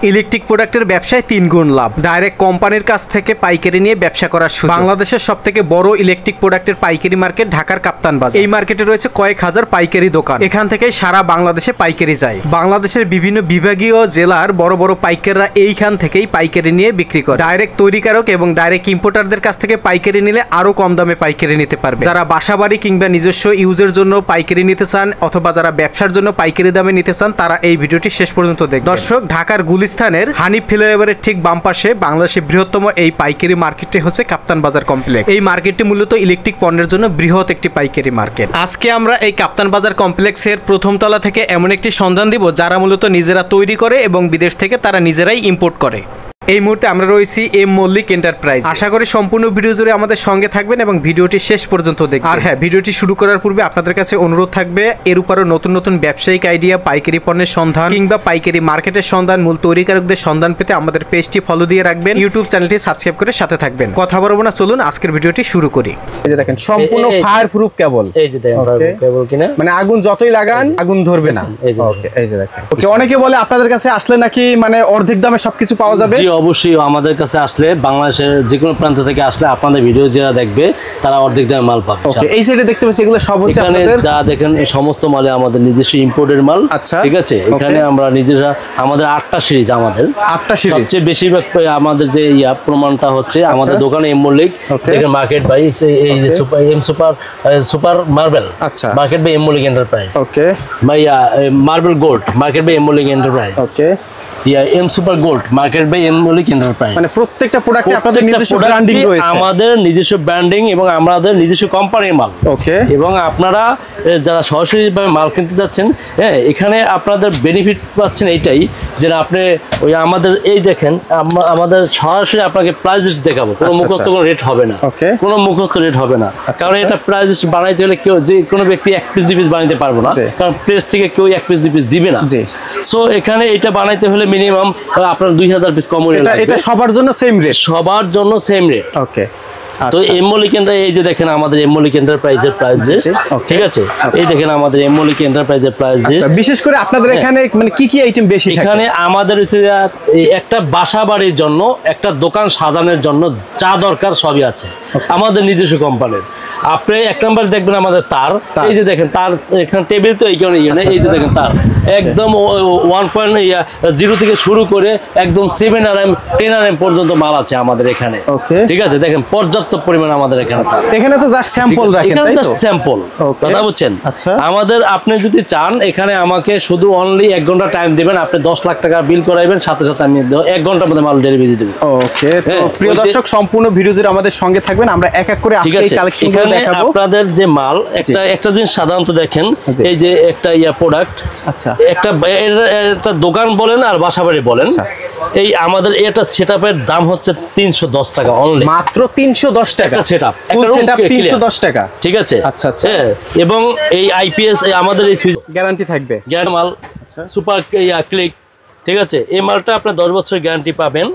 Electric প্রোডাক্টের ব্যবসায় 3 গুণ লাভ। ডাইরেক্ট কোম্পানির কাছ থেকে পাইকারি নিয়ে ব্যবসা করার সুযোগ। বাংলাদেশের সবথেকে বড় ইলেকট্রিক প্রোডাক্টের পাইকারি মার্কেট ঢাকার কাপ্তান বাজার। এই মার্কেটে রয়েছে কয়েক হাজার পাইকারি দোকান। এখান থেকে সারা বাংলাদেশে পাইকারি যায়। বাংলাদেশের বিভিন্ন বিভাগীয় জেলার বড় বড় পাইকাররা এইখান থেকেই পাইকারি নিয়ে বিক্রি করে। ডাইরেক্ট তৈরিকারক এবং ডাইরেক্ট ইম্পোর্টারদের কাছ থেকে পাইকারি নিলে আরো কম দামে পাইকারি নিতে পারবে। যারা বাসাবাড়ি কিংবা নিজস্ব ইউজের জন্য পাইকারি নিতে চান অথবা যারা ব্যবসার জন্য পাইকারি দামে নিতে চান তারা এই ভিডিওটি শেষ পর্যন্ত দেখবেন। দর্শক, ঢাকার গুলিস্তানের হানিফ ফ্লাইওভারের ঠিক বাম পাশে বাংলাদেশের বৃহত্তম এই পাইকারি মার্কেটটি হচ্ছে কাপ্তান বাজার কমপ্লেক্স। এই মার্কেটটি মূলত ইলেকট্রিক পণ্যের জন্য বৃহৎ একটি পাইকারি মার্কেট। আজকে আমরা এই কাপ্তান বাজার কমপ্লেক্সের প্রথম তলা থেকে এমন একটি সন্ধান দিব যারা মূলত নিজেরা তৈরি করে এবং বিদেশ থেকে তারা নিজেরাই ইম্পোর্ট করে। এই মুহূর্তে আমরা রয়েছি এম মল্লিক এন্টারপ্রাইজ। আশা করি সম্পূর্ণ ভিডিও জুড়ে আমাদের সঙ্গে থাকবেন এবং ভিডিওটি শেষ পর্যন্ত দেখবেন। আর হ্যাঁ, ভিডিওটি শুরু করার পূর্বে আপনাদের কাছে অনুরোধ থাকবে এর উপরও নতুন নতুন ব্যবসায়িক আইডিয়া, পাইকারি পণ্যের সন্ধান কিংবা পাইকারি মার্কেটের সন্ধান, মূল তৈরিকারকদের সন্ধান পেতে আমাদের পেজটি ফলো দিয়ে রাখবেন, ইউটিউব চ্যানেলটি সাবস্ক্রাইব করে সাথে থাকবেন। কথা বলবো না, চলুন আজকের ভিডিওটি শুরু করি। এই যে দেখেন সম্পূর্ণ ফায়ার প্রুফ কেবল। এই যে দেখেন ফায়ার প্রুফ কেবল কিনা, মানে আগুন যতই লাগান আগুন ধরবে না। ওকে, এই যে দেখেন। ওকে, অনেকে বলে আপনাদের কাছে আসলে নাকি মানে অর্ধেক দামে সবকিছু পাওয়া যাবে। জি অবশ্যই, আমাদের কাছে আসলে বাংলাদেশের যে কোনো প্রান্ত থেকে আসলে আপনাদের ভিডিও যারা দেখবে তারা অর্ধেক দামে মাল পাবে। ওকে, এই সাইডে দেখতে পাচ্ছি এগুলো সব হচ্ছে আপনাদের যা দেখেন সমস্ত মালে আমাদের নিজস্ব ইম্পোর্টেড মাল। আচ্ছা, ঠিক আছে। এখানে আমরা নিজেরা আমাদের 8টা সিরিজ, আমাদের 8টা সিরিজ সবচেয়ে বেশিরভাগ আমাদের যে প্রমাণটা হচ্ছে আমাদের দোকানে এম মল্লিক দেখেন মার্কেট বাই এই যে সুপার মার্বেল। আচ্ছা, market by M Mallick enterprise. Okay, ভাইয়া marble gold market by M Mallick enterprise. Okay, M super gold market by M Mallick enterprise. মানে প্রত্যেকটা প্রোডাক্টে আপনাদের নিজস্ব ব্র্যান্ডিং রয়েছে, আমাদের নিজস্ব ব্র্যান্ডিং এবং আমাদের নিজস্ব কোম্পানির মাল। ওকে, এবং আপনারা যারা সরাসরি ভাবে মাল কিনতে যাচ্ছেন, হ্যাঁ, এখানে আপনাদের বেনিফিট পাচ্ছেন এইটাই যে আপনি ওই আমাদের এই দেখেন আমাদের সরাসরি আপনাকে প্রাইস লিস্ট দেখাবো, কোনো মুখস্থ কোনো রেট হবে না, কোনো মুখস্থ রেট হবে না। কারণ এটা প্রাইস লিস্ট বানাইতে হলে কেউ যে কোনো ব্যক্তি 1 পিস 2 পিস বানাইতে পারবো না, কারণ প্রেস থেকে কেউ 1 পিস 2 পিস দিবে না। সো এখানে এটা বানাইতে হলে মিনিমাম আপনার 2000 পিস কম রেট। এটা সবার জন্য সেম রেট, সবার জন্য সেম রেট। ওকে, তো এম মল্লিক এই যে দেখেন আমাদের এম মল্লিক এন্টারপ্রাইজের প্রাইস লিস্ট। ঠিক আছে, এই দেখেন আমাদের এম মল্লিক এন্টারপ্রাইজের প্রাইস লিস্ট। বিশেষ করে আপনাদের এখানে মানে কি কি আইটেম বেশি থাকে? এখানে আমাদের একটা বাসা বাড়ির জন্য, একটা দোকান সাজানোর জন্য যা দরকার সবই আছে আমাদের নিজস্ব কোম্পানির। আপনি এক নাম্বার দেখবেন আমাদের তার, এই যে দেখেন তার এখানে টেবিল তো এই কারণে এই যে দেখেন তার একদম 1.0 থেকে শুরু করে একদম 7 RM 10 RM পর্যন্ত মাল আছে আমাদের এখানে। ঠিক আছে, দেখেন পর্যাপ্ত পরিমাণ আমাদের এখানে। এখানে তো জাস্ট স্যাম্পল রাখেন, তাই তো? স্যাম্পল, কথা বুঝছেন? আমাদের আপনি যদি চান এখানে আমাকে শুধু অনলি 1 ঘন্টা টাইম দিবেন, আপনি 10 লাখ টাকা বিল করাইবেন, সাথে সাথে আমি 1 ঘন্টার মধ্যে মাল ডেলিভারি দেব। ওকে, তো প্রিয় দর্শক সম্পূর্ণ ভিডিও জুড়ে আমাদের সঙ্গে থাকবেন, আমরা এক এক করে আজকে এই কালেকশনগুলো দেখাবো। আপনাদের যে মাল একটা জিনিস সাধারণত দেখেন, এই যে একটা প্রোডাক্ট, আচ্ছা, একটা দোকান বলেন আর বাসাবাড়ি বলেন, এই আমাদের এটা সেটআপের দাম হচ্ছে 310 টাকা অনলি, মাত্র 310 টাকা সেটআপ, একটা রুম 310 টাকা। ঠিক আছে, আচ্ছা আচ্ছা। এবং এই আইপিএস আমাদের এই গ্যারান্টি থাকবে, গ্যারান্টি মাল সুপার ক্লিক। ঠিক আছে, এই মালটা আপনি 10 বছর গ্যারান্টি পাবেন।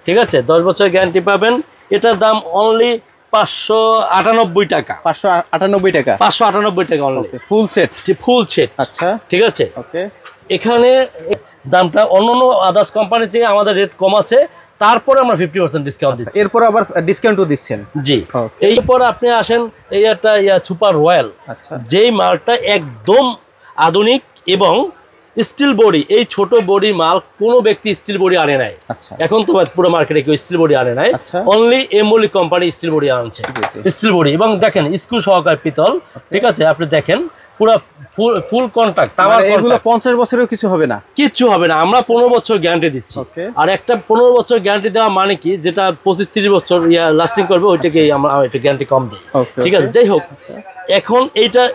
ঠিক আছে, 10 বছর গ্যারান্টি পাবেন। এটার দাম অনলি 598 টাকা। 598 টাকা, 598 টাকা only, full set. Full set, আচ্ছা, ঠিক আছে। ওকে, এখানে দামটা অন্যান্য আদার্স কোম্পানির চেয়ে আমাদের রেট কম আছে, তারপরে আমরা 50% ডিসকাউন্ট দিচ্ছি। এরপর আবার ডিসকাউন্টও দিচ্ছেন? জি। এরপর আপনি আসেন এই একটা সুপার রয়্যাল, আচ্ছা, যেই মালটা একদম আধুনিক এবং স্টিল বডি। এই ছোট বডি মাল কোনো ব্যক্তি স্টিল বডি আনে নাই। আচ্ছা, এখন তো পুরো মার্কেটে কেউ স্টিল বডি আনে নাই, only M Mallick company steel body আনছে, স্টিল বডি। এবং দেখেন স্ক্রু সহকারে পিতল। ঠিক আছে, আপনি দেখেন পুরো ফুল কন্টাক্ট। এগুলো 50 বছরেও কিছু হবে না? কিচ্ছু হবে না, আমরা 15 বছর গ্যারান্টি দিচ্ছি। আর একটা 15 বছর গ্যারান্টি দেওয়া মানে কি, যেটা 25-30 বছর লাস্টিং করবে ওইটাকে আমরা একটু গ্যারান্টি কম দিই। ঠিক আছে, যাই হোক, এখন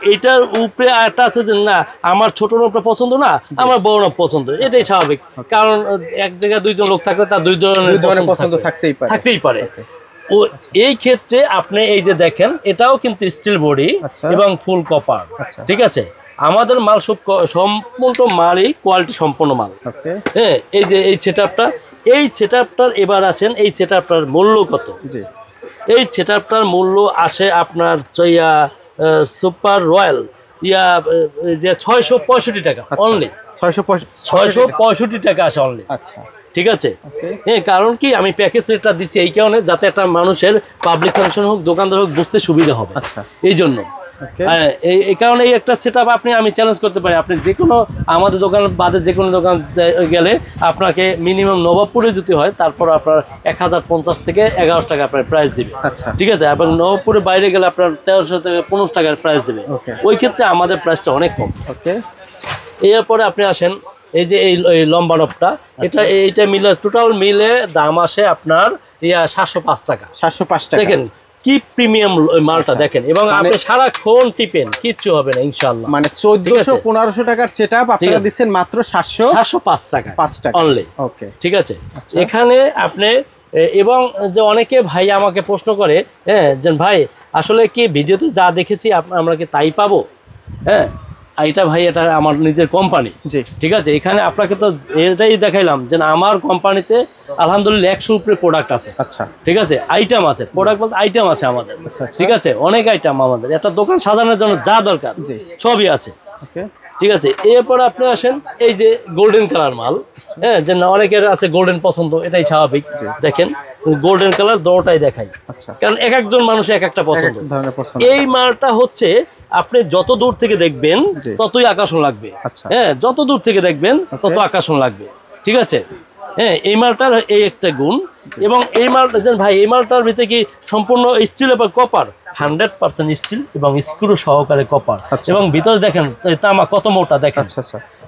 এইটার উপরে আরেকটা আছে যে না আমার ছোট নোটটা পছন্দ না, আমার বড় নোট পছন্দ, এটাই স্বাভাবিক। কারণ এক জায়গায় 2 জন লোক থাকলে তার 2 ধরনের পছন্দ থাকতেই পারে। ও এই ক্ষেত্রে আপনি এই যে দেখেন এটাও কিন্তু স্টিল বডি এবং ফুল কপার। ঠিক আছে, আমাদের মাল সব সম্পূর্ণ মালই কোয়ালিটি সম্পন্ন মাল। হ্যাঁ, এই যে এই সেটআপটার এবার আসেন এই সেটআপটার মূল্য কত? এই সেটআপটার মূল্য আসে আপনার সুপার রয়্যাল যে 665 টাকা অনলি, 665 টাকা আসে অনলি। আচ্ছা, ঠিক আছে। হ্যাঁ, কারণ কি আমি প্যাকেজ রেটটা দিচ্ছি এই কারণে যাতে একটা মানুষের পাবলিক ফাংশন হোক, দোকানদার হোক, বুঝতে সুবিধা হবে। আচ্ছা, এই জন্য এই কারণে এই একটা সেটআপ আমি চ্যালেঞ্জ করতে পারি। আপনি যে কোনো আমাদের দোকান বাদে যে কোনো দোকান গেলে আপনাকে মিনিমাম নবাবপুরে যদি হয় তারপর আপনার 1050 থেকে 1100 টাকা আপনার প্রাইস দিবে। আচ্ছা, ঠিক আছে। এবং নবাবপুরে বাইরে গেলে আপনার 1300 থেকে 15 টাকার প্রাইস দেবে। ওই ক্ষেত্রে আমাদের প্রাইসটা অনেক কম। ওকে, এরপরে আপনি আসেন এই যে এই লম্বা নবটা, এইটা মিলে টোটাল মিলে দাম আসে আপনার 705 টাকা। 705 টাকা। দেখেন কি প্রিমিয়াম মালটা দেখেন, এবং আপনি সারাক্ষণ টিপেন, কিচ্ছু হবে না ইনশাআল্লাহ। মানে 1400-1500 টাকার সেটআপ আপনারা দিচ্ছেন মাত্র 705 টাকা অনলি। ওকে, ঠিক আছে। এখানে আপনি এবং যে অনেকে ভাই আমাকে প্রশ্ন করে, হ্যাঁ, যে ভাই আসলে কি ভিডিওতে যা দেখেছি আমরা কি তাই পাবো? হ্যাঁ, এটা ভাই এটা আমার নিজের কোম্পানি। ঠিক আছে। এখানে আপনাকে তো এটাই দেখাইলাম যে আমার কোম্পানিতে আলহামদুলিল্লাহ 100 উপরে প্রোডাক্ট আছে। আচ্ছা, ঠিক আছে। আইটেম আছে, প্রোডাক্ট বলতে আইটেম আছে আমাদের। ঠিক আছে। অনেক আইটেম আমাদের, একটা দোকান সাজানোর জন্য যা দরকার সবই আছে। ঠিক আছে। এরপর আপনি আসেন এই যে গোল্ডেন কালার মাল, হ্যাঁ, যে অনেকের আছে গোল্ডেন পছন্দ, এটাই স্বাভাবিক। দেখেন গোল্ডেন কালার দুটোটাই দেখাই, কারণ এক একজন মানুষ এক একটা পছন্দ। এই মালটা হচ্ছে আপনি যত দূর থেকে দেখবেন ততই আকর্ষণ লাগবে। হ্যাঁ, যত দূর থেকে দেখবেন তত আকর্ষণ লাগবে। ঠিক আছে। হ্যাঁ, এই মালটার এই একটা গুণ। এবং এই মালটা ভাই, এই মালটার ভিতরে কি সম্পূর্ণ স্টিল এবং কপার, 100% স্টিল এবং স্ক্রু সহকারে কপার। এবং ভিতরে দেখেন তামা কত মোটা দেখেন।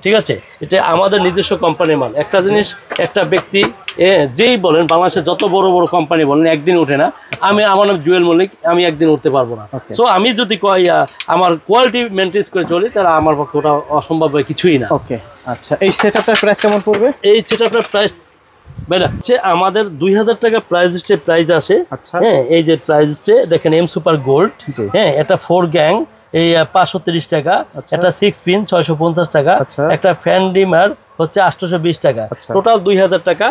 ঠিক আছে। এটা আমাদের নিজস্ব কোম্পানির মাল। একটা জিনিস, একটা ব্যক্তি যেই বলেন বাংলাদেশে যত বড় বড় কোম্পানি বলেন একদিন ওঠে না। আমার নাম জুয়েল মল্লিক, আমি একদিন উঠতে পারবো না। সো আমি যদি আমার কোয়ালিটি মেনটেন করে চলি তাহলে আমার পক্ষে ওটা অসম্ভব কিছুই না। ওকে, আচ্ছা। এই সেটআপটার প্রাইস কেমন পড়বে? এই সেটআপটার প্রাইস আমাদের 2000 টাকা প্রাইস আসে। হ্যাঁ, এই যে প্রাইসটা দেখেন এম সুপার গোল্ড। হ্যাঁ, এটা 4 গ্যাং এই 530 টাকা, একটা 6 পিন 650 টাকা, একটা ফ্যান ডিমার হচ্ছে 820 টাকা। টোটাল 2000 টাকা,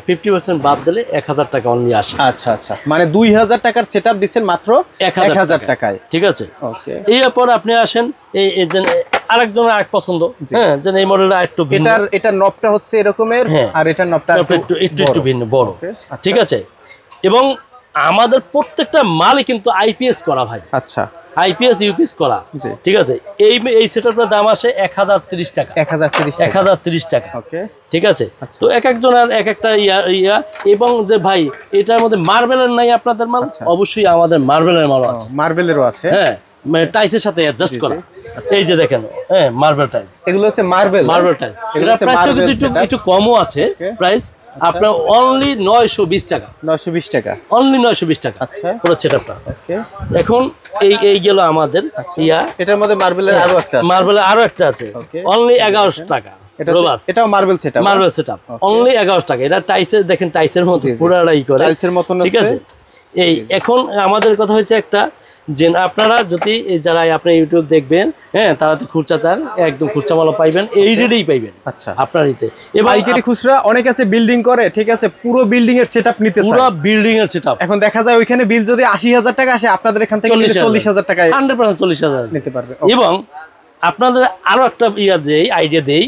50% বাদ দিলে 1000 টাকা অনলি আসে। আচ্ছা আচ্ছা, মানে 2000 টাকার সেটআপ দিচ্ছেন মাত্র 1000 টাকায়। ঠিক আছে। এরপর আপনি আসেন এই আরেকজনের আরেক পছন্দ, হ্যাঁ, যে এই মডেলটা একটু ভিন্ন। এটা নবটা হচ্ছে এরকমের, আর এটা নবটা একটু ভিন্ন বড়। ঠিক আছে। এবং আমাদের প্রত্যেকটা মালই কিন্তু আইপিএস করা ভাই। আচ্ছা, আইপিএস ইউপিএস করা। ঠিক আছে। এই সেটআপটার দাম আসে 1030 টাকা। 1030 টাকা। ওকে, ঠিক আছে। তো এক একজনের এক একটা ইয়া। এবং যে ভাই এটার মধ্যে মার্বেলের নাই আপনাদের মাল? অবশ্যই আমাদের মার্বেলের মাল আছে। মার্বেলেরও আছে। হ্যাঁ, মানে টাইসের সাথে অ্যাডজাস্ট করা। এই যে দেখেন, হ্যাঁ, মার্বেল টাইলস। এগুলো হচ্ছে মার্বেল টাইলস। এটার প্রাইসটা কিন্তু একটু কমও আছে। প্রাইস আপনার অনলি 920 টাকা। 920 টাকা, অনলি 920 টাকা। আচ্ছা, পুরো সেটআপটা। ওকে, এখন এই গেল আমাদের ইয়া। এটার মধ্যে মার্বেলের আরো একটা আছে, অনলি 1100 টাকা। এটাও মার্বেল সেটআপ, অনলি 1100 টাকা। এটা টাইসের দেখেন, টাইসের মতো পুরাটাই করে, টাইলসের মতো। ঠিক আছে। এই এখন আমাদের কথা হচ্ছে একটা, যে আপনারা যদি যারা আপনি ইউটিউব দেখবেন, হ্যাঁ, তারা তো খুচরা চান, একদম খুচরা মাল পাইবেন, এই রেটেই পাইবেন। আচ্ছা, আপনার ইতে পাইকারি খুচরা অনেক আছে, বিল্ডিং করে। ঠিক আছে, পুরো বিল্ডিং এর সেটআপ নিতে চায়, পুরো বিল্ডিং এর সেটআপ। এখন দেখা যায় ওইখানে বিল যদি 80000 টাকা আসে, আপনাদের এখান থেকে 40000 টাকায় 100% 40000 নিতে পারবে। এবং আপনাদের আরো একটা আইডিয়া দেই,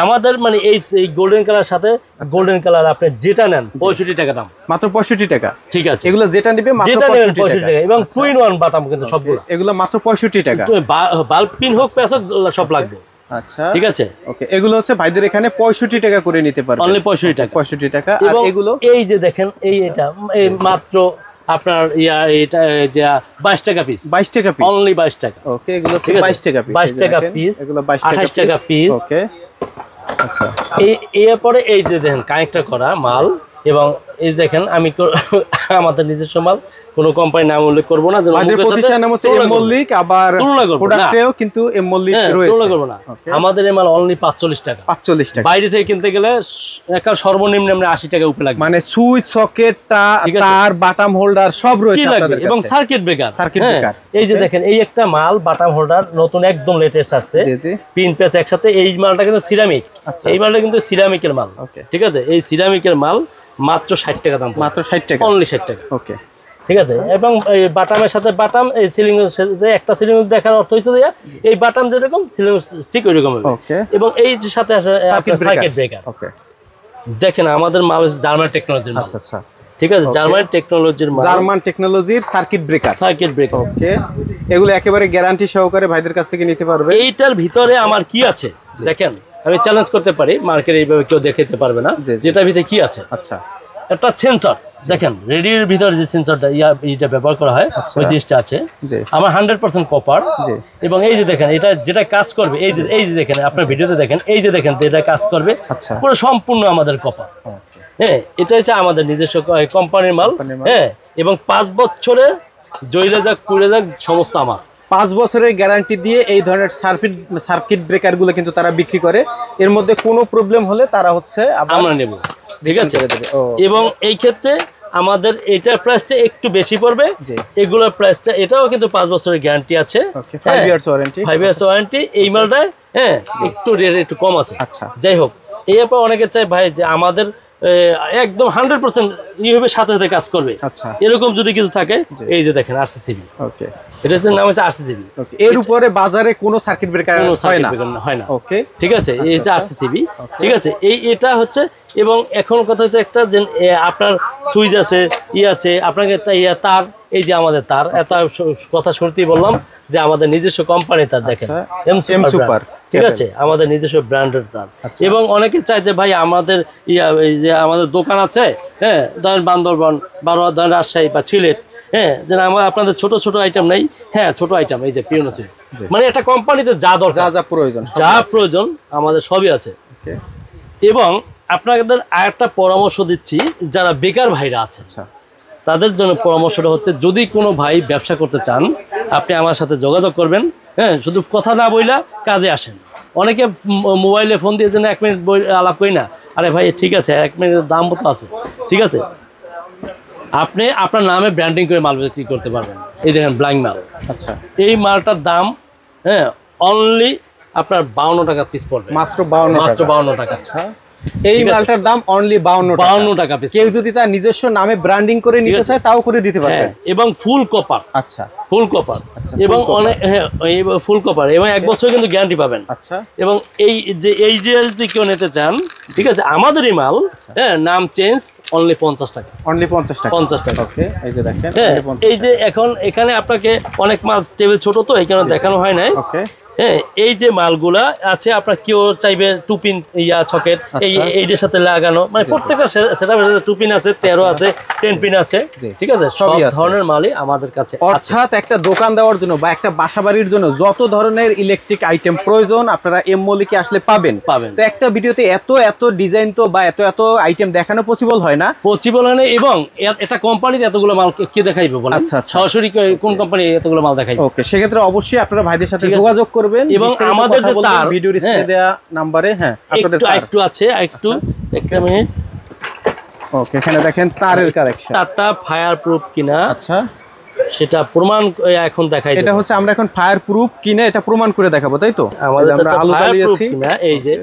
আমাদের মানে এই গোল্ডেন কালার সাথে গোল্ডেন কালার আপনি যেটা নেন 65 টাকা দাম, মাত্র 65 টাকা। ঠিক আছে। এগুলো যেটা নিবে মাত্র 65 টাকা। এবং 2-in-1 বাটাম কিন্তু সবগুলো, এগুলো মাত্র 65 টাকা। বাল্ব পিন হোক প্যাচ হোক সব লাগবে। আচ্ছা, ঠিক আছে। ওকে, এগুলো হচ্ছে ভাইদের এখানে 65 টাকা করে নিতে পারবে, অনলি 65 টাকা। 65 টাকা। আর এগুলো এই যে দেখেন, এটা এই মাত্র আপনার এটা যে 22 টাকা পিস। 22 টাকা পিস, অনলি 22 টাকা। ওকে, এগুলো 22 টাকা পিস। 22 টাকা পিস, এগুলো 28 টাকা পিস। ওকে, আচ্ছা। এরপরে এই যে দেখেন কানেক্টর করা মাল, এবং এই দেখেন আমি আমাদের নিজস্ব মাল, কোন কোম্পানি নাম উল্লেখ করব না, আমাদের প্রতিষ্ঠান নাম হচ্ছে এম মল্লিক, আবার প্রোডাক্টেও কিন্তু এম মল্লিক রয়েছে। তুলনা করব না। আমাদের এই মাল অনলি 45 টাকা। 45 টাকা। বাইরে থেকে কিনতে গেলে একটা সর্বনিম্ন আমরা 80 টাকা উপরে লাগবে। মানে সুইচ, সকেট, তার, বাটাম হোল্ডার সব রয়েছে আপনাদের কাছে, এবং সার্কিট ব্রেকার। এই যে দেখেন, এই একটা মাল বাটাম হোল্ডার নতুন একদম লেটেস্ট আসছে, পিন প্যাচ একসাথে। এই মালটা কিন্তু সিরামিক, এই মালটা কিন্তু সিরামিকের মাল। ঠিক আছে। এই সিরামিকের মাল মাত্র 60 টাকা দাম, মাত্র 60 টাকা, অনলি 60 টাকা। ওকে, ঠিক আছে। এবং এই বাটামের সাথে বাটাম, এই সিলিং একটা সিলিং দেখার অর্থ হচ্ছে যে এই বাটাম যেরকম সিলিং ঠিক ওই রকম হবে। এবং এই যে সাথে আছে সার্কিট ব্রেকার। ওকে, দেখেন আমাদের মাল জার্মান টেকনোলজির মাল। আচ্ছা আচ্ছা, ঠিক আছে, জার্মান টেকনোলজির মাল, জার্মান টেকনোলজির circuit breaker. Circuit breaker. Okay, এগুলো একেবারে গ্যারান্টি সহকারে ভাইদের কাছ থেকে নিতে পারবে। এইটার ভিতরে আমার কি আছে দেখেন, আমি চ্যালেঞ্জ করতে পারি, মার্কেটে এইভাবে কেউ দেখাতে পারবে না যেটার ভিতরে কি আছে। আচ্ছা, একটা সেন্সর দেখেন, রেডিওর ভিতরে যে সেন্সরটা এইটা ব্যবহার করা হয় ওই জিনিসটা আছে আমার 100% কপার। এবং এই যে দেখেন এটা যেটা কাজ করবে, এই যে দেখেন আপনার ভিডিওতে দেখেন, এই যে দেখেন এটা কাজ করবে পুরো সম্পূর্ণ আমাদের কপার। হ্যাঁ, এটা হচ্ছে আমাদের নিজস্ব কোম্পানির মাল। হ্যাঁ, এবং 5 বছরে জয়লে যাক পুড়ে যাক সমস্ত আমার। 5 বছরের গ্যারান্টি দিয়ে এই ধরনের সার্কিট ব্রেকার গুলো কিন্তু তারা বিক্রি করে। এর মধ্যে কোনো প্রবলেম হলে তারা হচ্ছে আমরা নেব, ঠিক আছে। এবং এই ক্ষেত্রে আমাদের এটার প্রাইসটা একটু বেশি পড়বে, এগুলোর প্রাইসটা এটাও কিন্তু 5 বছরের গ্যারান্টি আছে, 5 ইয়ার্স ওয়ারেন্টি। 5 ইয়ার্স ওয়ারেন্টি এই মালটায়। হ্যাঁ, একটু রেট একটু কম আছে। আচ্ছা, যাই হোক, এরপর অনেকে চাই ভাই যে আমাদের একদম 100% হবে, সাথে সাথে কাজ করবে। আচ্ছা, এরকম যদি কিছু থাকে, এই যে দেখেন আরসিসিবি। ওকে, এটা নাম হচ্ছে আরসিসিবি। এর উপরে বাজারে কোনো সার্কিট ব্রেকার হয় না। ওকে, ঠিক আছে, এই যে আরসিসিবি। ঠিক আছে, এটা হচ্ছে। এবং এখন কথা হচ্ছে একটা যে আপনার সুইচ আছে, আছে আপনাকে তার, এই যে আমাদের তার, এত কথা শুরুতেই বললাম যে আমাদের নিজস্ব কোম্পানি তার, দেখেন এম সুপার। ঠিক আছে, আমাদের নিজস্ব ব্র্যান্ডের তার। এবং অনেকে চায় যে ভাই আমাদের এই যে আমাদের দোকান আছে, হ্যাঁ, ধরেন বান্দরবান বা ধরেন রাজশাহী বা সিলেট, হ্যাঁ, যেন আমার আপনাদের ছোট ছোট আইটেম নেই। হ্যাঁ, ছোট আইটেম এই যে পিওনো সুইচ, মানে একটা কোম্পানিতে যা দরকার, যা প্রয়োজন আমাদের সবই আছে। এবং আপনাদের আরেকটা পরামর্শ দিচ্ছি, যারা বেকার ভাইরা আছে তাদের জন্য পরামর্শটা হচ্ছে, যদি কোনো ভাই ব্যবসা করতে চান আপনি আমার সাথে যোগাযোগ করবেন। হ্যাঁ, শুধু কথা না বইলা কাজে আসেন। অনেকে মোবাইলে ফোন দিয়ে যেন 1 মিনিট আলাপ করি না, আরে ভাই ঠিক আছে 1 মিনিটের দাম মতো আছে, ঠিক আছে। আপনি আপনার নামে ব্র্যান্ডিং করে মাল বিক্রি করতে পারবেন। এই দেখেন ব্ল্যাঙ্ক মাল। আচ্ছা, এই মালটার দাম হ্যাঁ অনলি আপনার 52 টাকা পিস পড়বে, মাত্র 52 টাকা। আচ্ছা, এই মালটার দাম অনলি 52 টাকা পিস। কেউ যদি তার নিজস্ব নামে ব্র্যান্ডিং করে নিতে চায় তাও করে দিতে পারবে। এবং ফুল কপার। আচ্ছা, ফুল কপার। এবং অনেক ফুল কপার, এবং 1 বছর কিন্তু গ্যারান্টি পাবেন। আচ্ছা, এবং এই যে যদি কেউ নিতে চান, ঠিক আছে, আমাদেরই মাল। হ্যাঁ, নাম চেঞ্জ, অনলি 50 টাকা। অনলি 50 টাকা। ওকে, এই যে দেখেন, এই যে এখন এখানে আপনাকে অনেক মাল টেবিল ছোট তো এই কারণে দেখানো হয় নাই। ওকে, হ্যাঁ, এই যে মালগুলা আছে আপনার কেউ চাইবে 2 পিন সকেট এইটার সাথে লাগানো, মানে প্রত্যেকটা সেটআপের সাথে 2 পিন আছে, 13 আছে, 10 পিন আছে। ঠিক আছে, সব ধরনের মালই আমাদের কাছে। অর্থাৎ একটা দোকান দেওয়ার জন্য বা একটা বাসাবাড়ির জন্য যত ধরনের ইলেকট্রিক আইটেম প্রয়োজন আপনারা এম মলিকে আসলে পাবেন। তো একটা ভিডিওতে এত ডিজাইন তো বা এত আইটেম দেখানো পসিবল হয় না। এবং এটা কোম্পানিতে এতগুলো মাল কে দেখাইবে বলেন? আচ্ছা, সরাসরি কোন কোম্পানি এতগুলো মাল দেখাইবে? ওকে, সেক্ষেত্রে অবশ্যই আপনারা ভাইদের সাথে যোগাযোগ করবেন। এবং আমাদের যে তার ভিডিওর স্ক্রিনে দেয়া নম্বরে, হ্যাঁ, আপনাদের একটু আছে, একটা মিনিট। ওকে, এখানে দেখেন তারের কালেকশন, তারটা ফায়ার প্রুফ কিনা। আচ্ছা, সেটা প্রমাণ এখন দেখাই। এটা হচ্ছে আমরা এখন ফায়ার প্রুফ কিনা এটা প্রমাণ করে দেখাবো, তাই তো? আমাদের আমরা আলো জ্বালিয়েছি কিনা, এই যে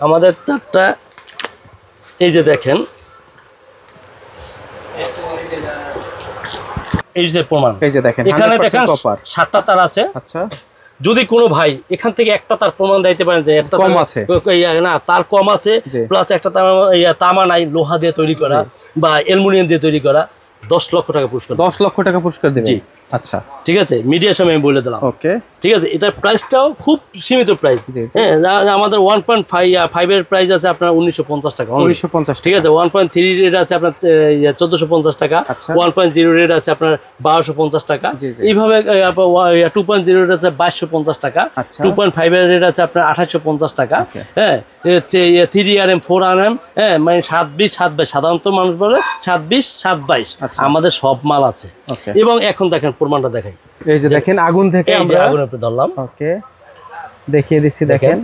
আমাদের তারটা, এই যে দেখেন, এই যে প্রমাণ, এই যে দেখেন, এখানে দেখেন 7টা তার আছে। আচ্ছা, যদি কোনো ভাই এখান থেকে একটা তার প্রমাণ দিতে পারেন যে একটা কম আছে, না তার কম আছে, প্লাস একটা তামা নাই, লোহা দিয়ে তৈরি করা বা অ্যালুমিনিয়াম দিয়ে তৈরি করা, 10 লক্ষ টাকা পুরস্কার। 10 লক্ষ টাকা পুরস্কার দেবে। জি, আচ্ছা, ঠিক আছে, মিডিয়ার সময় আমি বলে দিলাম। ওকে, ঠিক আছে, এটার প্রাইসটাও খুব সীমিত প্রাইস। হ্যাঁ, আমাদের 1.5 এর প্রাইস আছে আপনার 1950 টাকা। 1950, ঠিক আছে। 1.3 রেট আছে আপনার 1450 টাকা। 1.0 রেট আছে আপনার 1250 টাকা। এইভাবে 2.0 রেট আছে 2250 টাকা। 2.5 এর রেট আছে আপনার 2850 টাকা। হ্যাঁ, 3RM 4RM, হ্যাঁ, মানে 720 722, সাধারণত মানুষ বলে 720 722। আমাদের সব মাল আছে। এবং এখন দেখেন প্রমাণটা দেখাই, এই যে দেখেন আগুন থেকে আমরা আগুনের উপরে ধরলাম। ওকে, দেখিয়ে দিচ্ছি, দেখেন।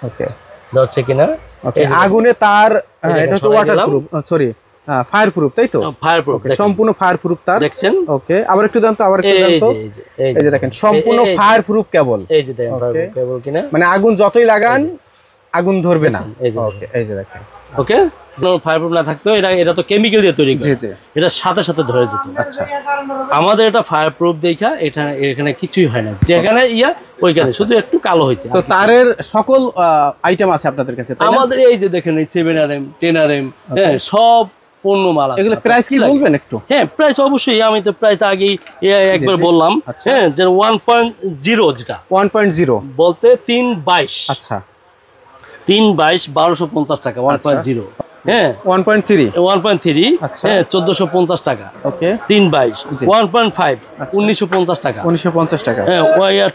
ওকে, ধরছে কিনা। ওকে, আগুনে তার, এটা হচ্ছে ওয়াটারপ্রুফ, সরি ফায়ার প্রুফ, তাই তো? ফায়ার প্রুফ, সম্পূর্ণ ফায়ার প্রুফ তার, দেখছেন? ওকে, আবার একটু দেন তো, এই যে দেখেন সম্পূর্ণ ফায়ার প্রুফ কেবল। এই যে দেখেন ফায়ার কেবল কিনা, মানে আগুন যতই লাগান আগুন ধরবে না। ওকে, এই যে দেখেন। ওকে, ফায়ারপ্রুফ না থাকতো, এটা তো কেমিক্যাল দিয়ে তৈরি করে, এটা সাথে সাথে ধরে যেত। আচ্ছা, আমাদের এটা ফায়ারপ্রুফ দেখা এখানে কিছুই হয় না, যেখানে ওইখানে শুধু একটু কালো হয়েছে। তো তারের সকল আইটেম আছে আপনাদের কাছে? আমাদের এই যে দেখেন 7RM 10RM, হ্যাঁ, সব পণ্য মাল আছে। এগুলো প্রাইস কি বলবেন একটু? হ্যাঁ, প্রাইস অবশ্যই, আমি তো প্রাইস আগেই একবার বললাম। হ্যাঁ, যে 1.0, যেটা 1.0 বলতে 322। আচ্ছা, 322 1250 টাকা 1.0। হ্যাঁ, 1.3 হ্যাঁ 1450 টাকা। ওকে, 322 1.5 1950 টাকা, 1950 টাকা। হ্যাঁ,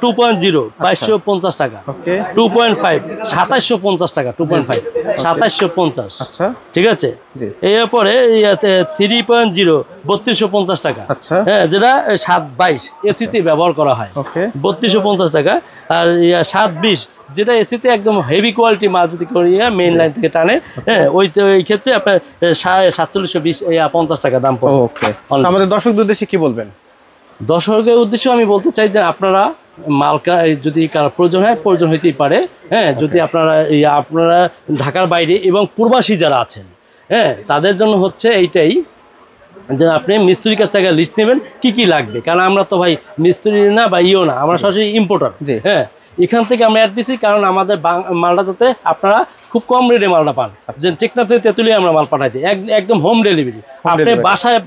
2.0 2250 টাকা। ওকে, 2.5 2750 টাকা, 2.5 2750। আচ্ছা, ঠিক আছে। জি, এরপরে 3.0 3250 টাকা। আচ্ছা, হ্যাঁ, যেটা 722 এসিতে ব্যবহার করা হয়। ওকে, 3250 টাকা। আর 720 যেটা এসিতে একদম হেভি কোয়ালিটি মাল যদি করিয়া মেইন লাইন থেকে টানে, হ্যাঁ, ওই ক্ষেত্রে আপনার 4720 টাকা দাম পড়ে। ওকে, আমাদের দর্শকদের উদ্দেশ্যে কি বলবেন? দর্শকের উদ্দেশ্যে আমি বলতে চাই যে আপনারা মালকা যদি কারো প্রয়োজন হয়, প্রয়োজন হইতেই পারে। হ্যাঁ, যদি আপনারা ঢাকার বাইরে এবং প্রবাসী যারা আছেন, হ্যাঁ, তাদের জন্য হচ্ছে এইটাই যে আপনি মিস্ত্রির কাছ থেকে লিস্ট নেবেন কি কি লাগবে, কারণ আমরা তো ভাই মিস্ত্রি না বা না, আমরা সরাসরি ইম্পোর্টার। হ্যাঁ, এখান থেকে আমরা অ্যাড দিচ্ছি, কারণ আমাদের মালটা যাতে আপনারা খুব কম রেটে মালটা পান। যে টেকনাফ থেকে তেঁতুলিয়া আমরা মাল পাঠাই দিই, একদম হোম ডেলিভারি। আপনি বাসায়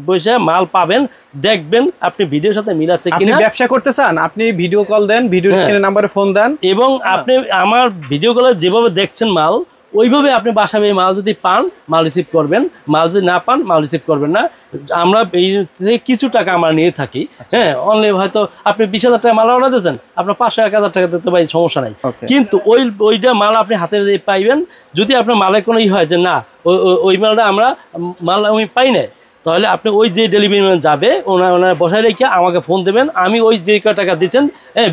বসে মাল পাবেন, দেখবেন আপনি ভিডিওর সাথে মিলাচ্ছে কিনা। ব্যবসা করতে চান, আপনি ভিডিও কল দেন, ভিডিও স্ক্রিনের নম্বরে ফোন দেন, এবং আপনি আমার ভিডিও কলে যেভাবে দেখছেন মাল, ওইভাবে আপনি বাসায় মাল যদি পান, মাল রিসিভ করবেন, মাল যদি না পান, মাল রিসিভ করবেন না। আমরা এই কিছু টাকা আমরা নিয়ে থাকি। হ্যাঁ, অনলি হয়তো আপনি 20,000 টাকা মাল অর্ডার দিয়েছেন, আপনার 500-1000 টাকা দিতে পারি, সমস্যা নাই। কিন্তু ওইটা মাল আপনি হাতে পাইবেন। যদি আপনার মালের কোনো হয় যে না, ওই মালটা আমি পাই না, তাহলে আপনি ওই যে ডেলিভারি ম্যান যাবে, ওনার বসায় রেখে আমাকে ফোন দেবেন, আমি ওই যে টাকা দিচ্ছেন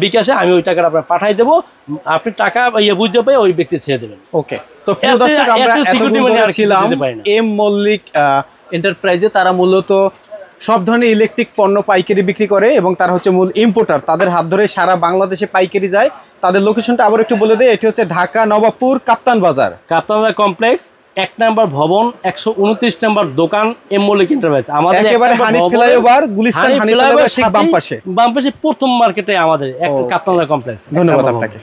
বিকাশে, আমি ওই টাকাটা আপনার পাঠাই দেবো। আপনি টাকা বুঝতে পাই ওই ব্যক্তি ছেড়ে দেবেন। ওকে, তো প্রিয় দর্শক, আমরা এতক্ষণ ছিলাম এম মল্লিক এন্টারপ্রাইজে। তারা মূলত সব ধরনের ইলেকট্রিক পণ্য পাইকারি বিক্রি করে এবং তারা হচ্ছে মূল ইম্পোর্টার। তাদের হাত ধরে সারা বাংলাদেশে পাইকারি যায়। তাদের লোকেশনটা আবার একটু বলে দেয়, এটি হচ্ছে ঢাকা নবাবপুর কাপ্তান বাজার কমপ্লেক্স, 1 নম্বর ভবন, 129 নম্বর দোকান, এম মল্লিক এন্টারপ্রাইজ। আমাদের একেবারে হানিফ ফ্লাইওভার, গুলিস্তান হানিফ ফ্লাইওভার ঠিক বাম পাশে প্রথম মার্কেটে আমাদের একটা কাপ্তান কমপ্লেক্স। ধন্যবাদ আপনাকে।